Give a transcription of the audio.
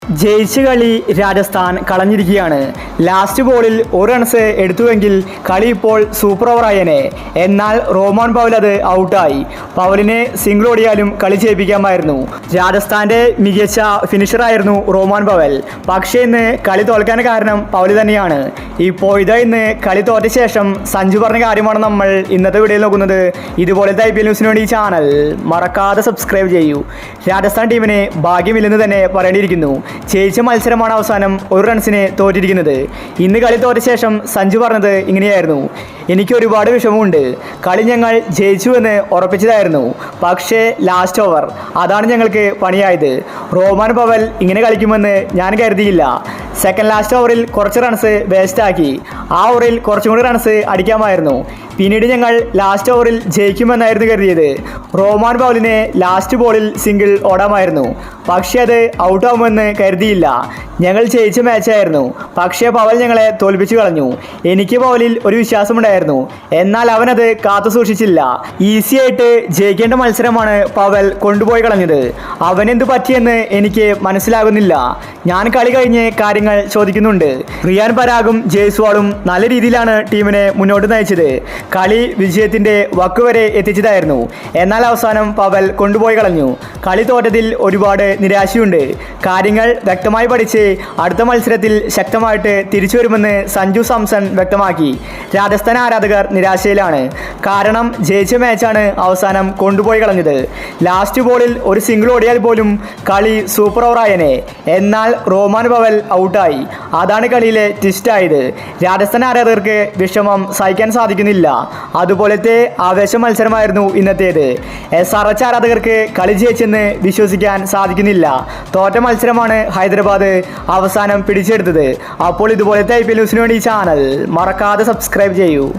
ജയിച്ച കളി രാജസ്ഥാൻ കളഞ്ഞിരിക്കുകയാണ്. ലാസ്റ്റ് ബോളിൽ ഒരു റൺസ് എടുത്തുവെങ്കിൽ കളി ഇപ്പോൾ സൂപ്പർ ഓവറായേനെ. എന്നാൽ റോമാൻ പവൽ അത് ഔട്ടായി. പവലിനെ സിംഗിൾ ഓടിയാലും കളി ജയിപ്പിക്കാമായിരുന്നു. രാജസ്ഥാന്റെ മികച്ച ഫിനിഷറായിരുന്നു റോമാൻ പവൽ. പക്ഷേ ഇന്ന് കളി തോൽക്കാൻ കാരണം പവൽ തന്നെയാണ്. ഇപ്പോൾ ഇന്ന് കളി തോറ്റ ശേഷം സഞ്ജു പറഞ്ഞ കാര്യമാണ് നമ്മൾ ഇന്നത്തെ വീഡിയോയിൽ നോക്കുന്നത്. ഇതുപോലത്തെ IPL ന്യൂസിന് വേണ്ടി ഈ ചാനൽ മറക്കാതെ സബ്സ്ക്രൈബ് ചെയ്യൂ. രാജസ്ഥാൻ ടീമിന് ഭാഗ്യമില്ലെന്ന് തന്നെ പറയേണ്ടിയിരിക്കുന്നു. ജയിച്ച മത്സരമാണ് അവസാനം ഒരു റൺസിന് തോറ്റിരിക്കുന്നത്. ഇന്ന് കളി തോറ്റ ശേഷം സഞ്ജു പറഞ്ഞത് ഇങ്ങനെയായിരുന്നു: എനിക്ക് ഒരുപാട് വിഷമമുണ്ട്. കളി ഞങ്ങൾ ജയിച്ചുവെന്ന് ഉറപ്പിച്ചതായിരുന്നു, പക്ഷേ ലാസ്റ്റ് ഓവർ അതാണ് ഞങ്ങൾക്ക് പണിയായത്. റോമാൻ പവൽ ഇങ്ങനെ കളിക്കുമെന്ന് ഞാൻ കരുതിയില്ല. സെക്കൻഡ് ലാസ്റ്റ് ഓവറിൽ കുറച്ച് റൺസ് വേസ്റ്റാക്കി. ആ ഓവറിൽ കുറച്ചും കൂടി റൺസ് അടിക്കാമായിരുന്നു. പിന്നീട് ഞങ്ങൾ ലാസ്റ്റ് ഓവറിൽ ജയിക്കുമെന്നായിരുന്നു കരുതിയത്. റോമാൻ പവലിനെ ലാസ്റ്റ് ബോളിൽ സിംഗിൾ ഓടാമായിരുന്നു, പക്ഷേ അത് ഔട്ടാവുമെന്ന് കരുതിയില്ല. ഞങ്ങൾ ജയിച്ച മാച്ചായിരുന്നു, പക്ഷേ പവൽ ഞങ്ങളെ തോൽപ്പിച്ചു കളഞ്ഞു. എനിക്ക് പവലിൽ ഒരു വിശ്വാസമുണ്ടായിരുന്നു, എന്നാൽ അവനത് കാത്തു സൂക്ഷിച്ചില്ല. ഈസി ആയിട്ട് ജയിക്കേണ്ട മത്സരമാണ് പവൽ കൊണ്ടുപോയി കളഞ്ഞത്. അവനെന്ത് പറ്റിയെന്ന് എനിക്ക് മനസ്സിലാകുന്നില്ല. ഞാൻ കളി കഴിഞ്ഞ് കാര്യങ്ങൾ ചോദിക്കുന്നുണ്ട്. റിയാൻ പരാഗും ജയ്സ്വാളും നല്ല രീതിയിലാണ് ടീമിനെ മുന്നോട്ട് നയിച്ചത്. കളി വിജയത്തിന്റെ വക്കുവരെ എത്തിച്ചതായിരുന്നു, എന്നാൽ അവസാനം പവൽ കൊണ്ടുപോയി കളഞ്ഞു. കളി തോറ്റതിൽ ഒരുപാട് നിരാശയുണ്ട്. കാര്യങ്ങൾ വ്യക്തമായി പഠിച്ച് അടുത്ത മത്സരത്തിൽ ശക്തമായിട്ട് തിരിച്ചു വരുമെന്ന് സഞ്ജു സാംസൺ വ്യക്തമാക്കി. രാജസ്ഥാൻ ആരാധകർ നിരാശയിലാണ്. കാരണം ജയിച്ച മാച്ചാണ് അവസാനം കൊണ്ടുപോയി കളഞ്ഞത്. ലാസ്റ്റ് ബോളിൽ ഒരു സിംഗിൾ ഓടിയാൽ പോലും കളി സൂപ്പർ ഓവറായനെ. എന്നാൽ റോമാൻ പവൽ ഔട്ടായി. അതാണ് കളിയിലെ ട്വിസ്റ്റായത്. രാജസ്ഥാൻ ആരാധകർക്ക് വിഷമം സഹിക്കാൻ സാധിക്കുന്നില്ല. അതുപോലത്തെ ആവേശ മത്സരമായിരുന്നു ഇന്നത്തേത്. SRH ആരാധകർക്ക് കളി ജയിച്ചെന്ന് വിശ്വസിക്കാൻ സാധിക്കുന്നില്ല. തോറ്റ മത്സരമാണ് ഹൈദരാബാദ് അവസാനം പിടിച്ചെടുത്തത്. അപ്പോൾ ഇതുപോലത്തെ IPL ന്യൂസിന് വേണ്ടി ഈ ചാനൽ മറക്കാതെ സബ്സ്ക്രൈബ് ചെയ്യൂ.